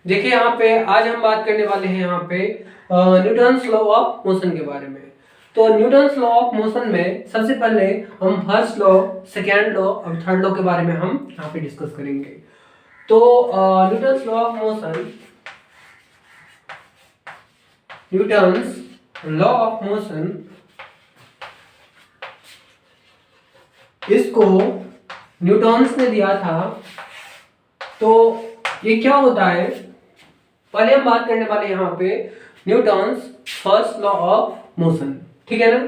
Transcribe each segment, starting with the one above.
देखिए यहाँ पे आज हम बात करने वाले हैं यहाँ पे न्यूटन्स लॉ ऑफ मोशन के बारे में। तो न्यूटन्स लॉ ऑफ मोशन में सबसे पहले हम फर्स्ट लॉ, सेकेंड लॉ और थर्ड लॉ के बारे में हम यहाँ पे डिस्कस करेंगे। तो Newton's law of motion, Newton's law of motion, इसको न्यूटन्स ने दिया था। तो ये क्या होता है, पहले हम बात करने वाले यहाँ पे Newton's first law of motion, ठीक है ना।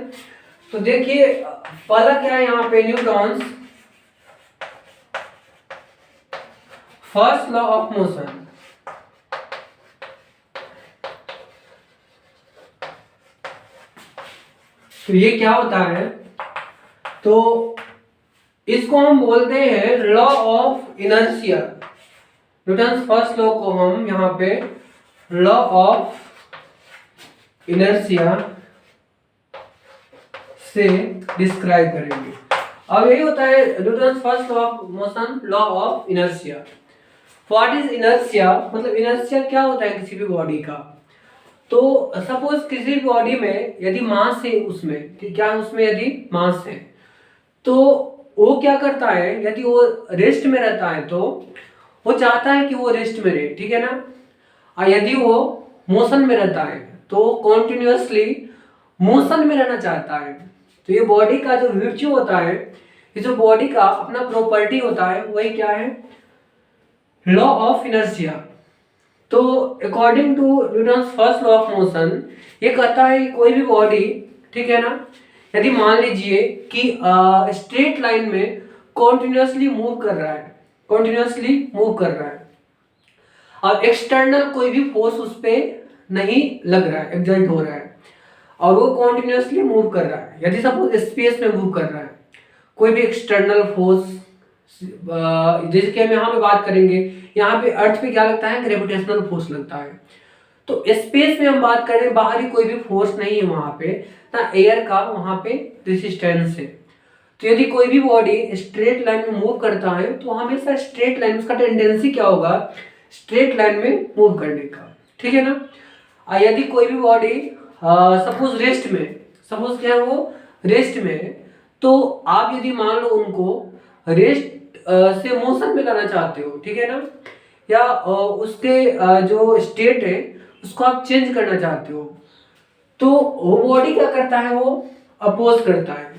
तो देखिए पहला क्या है यहाँ पे, Newton's first law of motion. तो ये क्या होता है, तो इसको हम बोलते हैं law of inertia. Newton's first law को हम यहाँ पे लॉ ऑफ इनर्शिया से डिस्क्राइब करेंगे। अब यही होता है Newton's first law of motion, law of inertia. What is inertia, मतलब इनर्शिया क्या होता है किसी भी बॉडी का। तो सपोज किसी बॉडी में यदि मास है, उसमें क्या, उसमें यदि मास है तो वो क्या करता है, यदि वो रेस्ट में रहता है तो वो चाहता है कि वो रेस्ट में रहे, ठीक है ना। और यदि वो मोशन में रहता है तो कॉन्टिन्यूसली मोशन में रहना चाहता है। तो ये बॉडी का जो वर्च्यू होता है, ये जो बॉडी का अपना प्रॉपर्टी होता है, वही क्या है, लॉ ऑफ इनर्शिया। तो according to Newton's first law of motion, ये कहता है कि कोई भी बॉडी, ठीक है ना, यदि मान लीजिए कि स्ट्रेट लाइन में कॉन्टिन्यूसली मूव कर रहा है, कॉन्टिन्यूसली मूव कर रहा है और एक्सटर्नल कोई भी फोर्स उस पर नहीं लग रहा है, एग्जर्ट हो रहा है और वो कॉन्टिन्यूसली मूव कर रहा है। यदि सपोज स्पेस में मूव कर रहा है, कोई भी एक्सटर्नल फोर्स, जैसे कि हम यहाँ पे बात करेंगे, यहाँ पे अर्थ पे क्या लगता है, ग्रेविटेशनल फोर्स लगता है। तो स्पेस में हम बात करें, बाहरी कोई भी फोर्स नहीं है वहां पे, ना एयर का वहां पे रेजिस्टेंस है। तो यदि कोई भी बॉडी स्ट्रेट लाइन में मूव करता है तो हमेशा स्ट्रेट लाइन, उसका टेंडेंसी क्या होगा, स्ट्रेट लाइन में मूव करने का, ठीक है ना। यदि कोई भी बॉडी सपोज रेस्ट में, सपोज क्या है वो रेस्ट में, तो आप यदि मान लो उनको रेस्ट से मोशन में लाना चाहते हो, ठीक है ना, या उसके जो स्टेट है उसको आप चेंज करना चाहते हो, तो वो बॉडी क्या करता है, वो अपोज करता है।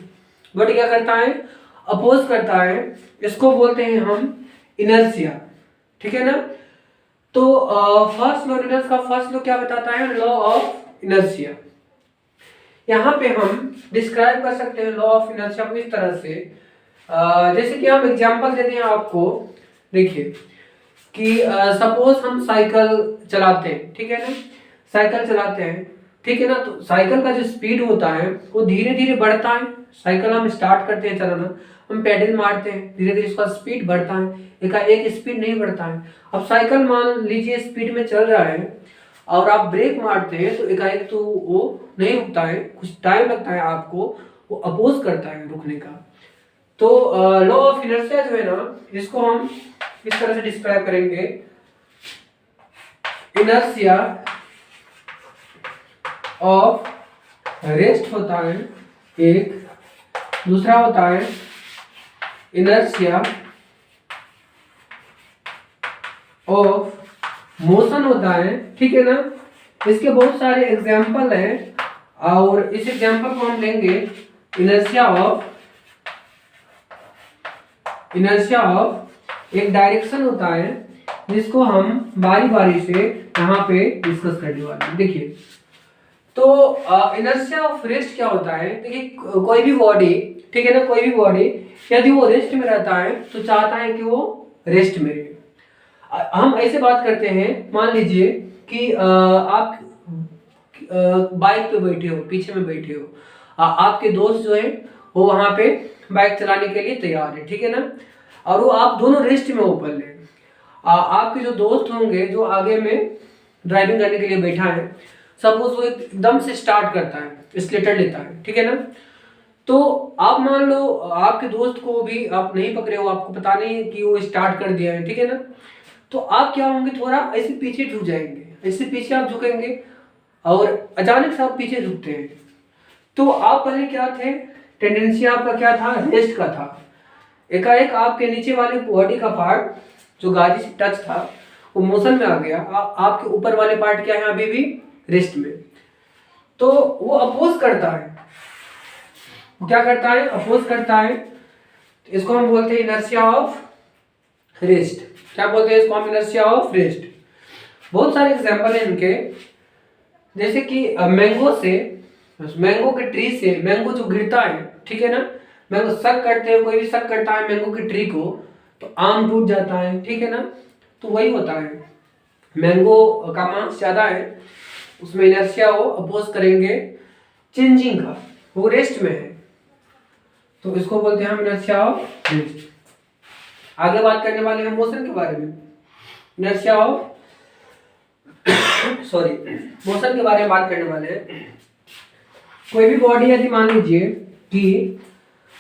बॉडी क्या करता है, अपोज करता है। इसको बोलते हैं हम इनर्शिया, ठीक है ना। तो फर्स्ट लॉ, न्यूटन्स का फर्स्ट लॉ क्या बताता है, लॉ ऑफ इनर्शिया। यहाँ पे हम डिस्क्राइब कर सकते हैं लॉ ऑफ इनर्शिया को इस तरह से, जैसे कि हम एग्जांपल देते हैं आपको। देखिए कि सपोज हम साइकिल चलाते हैं, ठीक है ना, साइकिल चलाते हैं, ठीक है ना। तो साइकिल का जो स्पीड होता है वो धीरे धीरे बढ़ता है। साइकिल हम स्टार्ट करते हैं चलाना, हम पेडल मारते हैं, धीरे धीरे उसका स्पीड बढ़ता है, एक स्पीड नहीं बढ़ता है। अब साइकिल मान लीजिए स्पीड में चल रहा है और आप ब्रेक मारते हैं तो एकाएक तो वो नहीं रुकता है, कुछ टाइम लगता है आपको, वो अपोज करता है रुकने का। तो लॉ ऑफ इनर्शिया जो है ना, इसको हम इस तरह से डिस्क्राइब करेंगे, इनर्शिया ऑफ रेस्ट होता है एक, दूसरा होता है इनर्शिया ऑफ मोशन होता है, ठीक है ना। इसके बहुत सारे एग्जाम्पल हैं और इस एग्जाम्पल को हम लेंगे इनर्शिया ऑफ एक डायरेक्शन होता है, जिसको हम बारी बारी से यहाँ पे डिस्कस करने वाले हैं। देखिए तो इनर्शिया ऑफ रेस्ट क्या होता है, देखिए कोई भी बॉडी, ठीक है ना, कोई भी बॉडी यदि वो रेस्ट में रहता है तो चाहता है कि वो रेस्ट में रहे। हम ऐसे बात करते हैं, मान लीजिए कि आप बाइक पे बैठे हो, पीछे में बैठे हो, आपके दोस्त जो है वो वहां पे बाइक चलाने के लिए तैयार है, ठीक है ना, और वो आप दोनों रेस्ट में ऊपर ले। आपके जो दोस्त होंगे जो आगे में ड्राइविंग करने के लिए बैठा है, सपोज वो एकदम से स्टार्ट करता है, एक्सीलरेटर लेता है, ठीक है ना। तो आप मान लो आपके दोस्त को भी आप नहीं पकड़े हो, आपको पता नहीं कि वो स्टार्ट कर दिया है, ठीक है ना। तो आप क्या होंगे, थोड़ा ऐसे पीछे झुक जाएंगे, ऐसे पीछे आप झुकेंगे और अचानक से आप पीछे झुकते हैं। तो आप पहले क्या थे, टेंडेंसी आपका क्या था, रेस्ट का था। एकाएक आपके नीचे वाले बॉडी का पार्ट जो गाड़ी से टच था वो मोशन में आ गया, आपके ऊपर वाले पार्ट क्या है अभी भी रेस्ट में। तो वो अपोज करता है, वो क्या करता है, अपोज करता है। तो इसको हम बोलते हैं इनर्शिया ऑफ रेस्ट। क्या बोलते हैं इसको हम, इनर्शिया ऑफ रेस्ट। बहुत सारे एग्जांपल हैं इनके, जैसे कि मैंगो से, मैंगो के ट्री से मैंगो जो गिरता है, ठीक है ना, मैंगो सक करते हैं, कोई भी सक करता है मैंगो की ट्री को तो आम टूट जाता है, ठीक है ना। तो वही होता है, मैंगो का मास ज्यादा है, उसमें इनर्शिया वो अपोज करेंगे चेंजिंग का, वो रेस्ट में है, तो इसको बोलते हैं हम इनर्शिया ऑफ रेस्ट। आगे बात करने वाले हैं मोशन के बारे में, इनर्शिया ऑफ सॉरी मोशन के बारे में बात करने वाले हैं। कोई भी बॉडी यदि मान लीजिए कि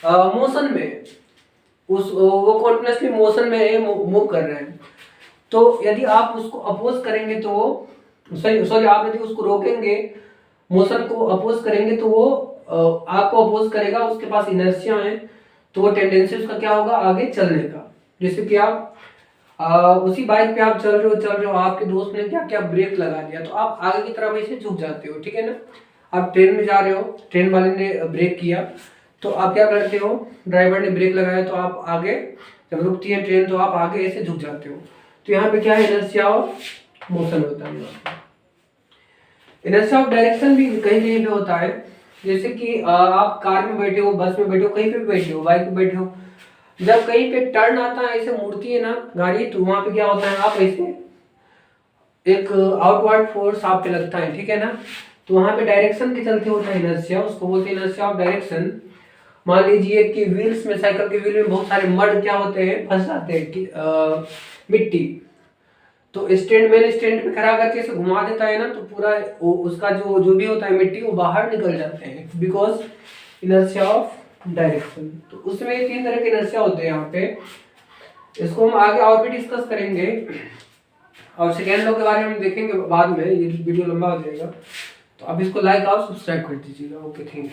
मोशन में, वो कॉन्टिन्यूसली मोशन में मूव कर रहे हैं, तो यदि आप उसको अपोज करेंगे तो सॉरी आप यदि उसको रोकेंगे, मोशन को अपोज करेंगे तो वो आपको अपोज करेगा, उसके पास इनर्शिया है, तो वो टेंडेंसी उसका क्या होगा, आगे चलने का। जैसे कि आप उसी बाइक पे आप चल रहे हो, आपके दोस्त ने क्या क्या ब्रेक लगा दिया, तो आप आगे की तरफ ऐसे झुक जाते हो, ठीक है ना। आप ट्रेन में जा रहे हो, ट्रेन वाले ने ब्रेक किया, तो आप क्या करते हो, ड्राइवर ने ब्रेक लगाया तो आप आगे, जब रुकती है ट्रेन तो आप आगे ऐसे झुक जाते हो। तो यहाँ पे क्या है, इनर्शिया ऑफ मोशन होता है। इनर्शिया ऑफ डायरेक्शन भी कहीं कहीं पे होता है, जैसे कि आप कार में बैठे हो, बस में बैठे हो, कहीं पे भी बैठे हो, बाइक पे बैठे हो, जब कहीं पे टर्न आता है, ऐसे मुड़ती है ना गाड़ी, तो वहां पे क्या होता है, आप ऐसे एक आउटवर्ड फोर्स आप पे लगता है, ठीक है ना। तो वहां पे डायरेक्शन के चलते होता है इनर्शिया, उसको बोलते हैं इनर्शिया ऑफ डायरेक्शन। मान लीजिए कि व्हील्स में, साइकिल के व्हील में बहुत सारे मड क्या होते हैं, फंस जाते हैं कि मिट्टी, तो स्टैंड में स्टैंड पे खड़ा करके इसे घुमा देता है ना, तो पूरा उसका जो भी होता है मिट्टी वो बाहर निकल जाते हैं, बिकॉज इनर्शिया ऑफ डायरेक्शन। तो उसमें 3 तरह के इनर्शिया होते हैं यहाँ पे, इसको हम आगे और भी डिस्कस करेंगे, और सेकेंड लॉ के बारे में हम देखेंगे बाद में, ये वीडियो लंबा हो जाएगा। तो अब इसको लाइक और सब्सक्राइब कर दीजिएगा। Okay, thank you.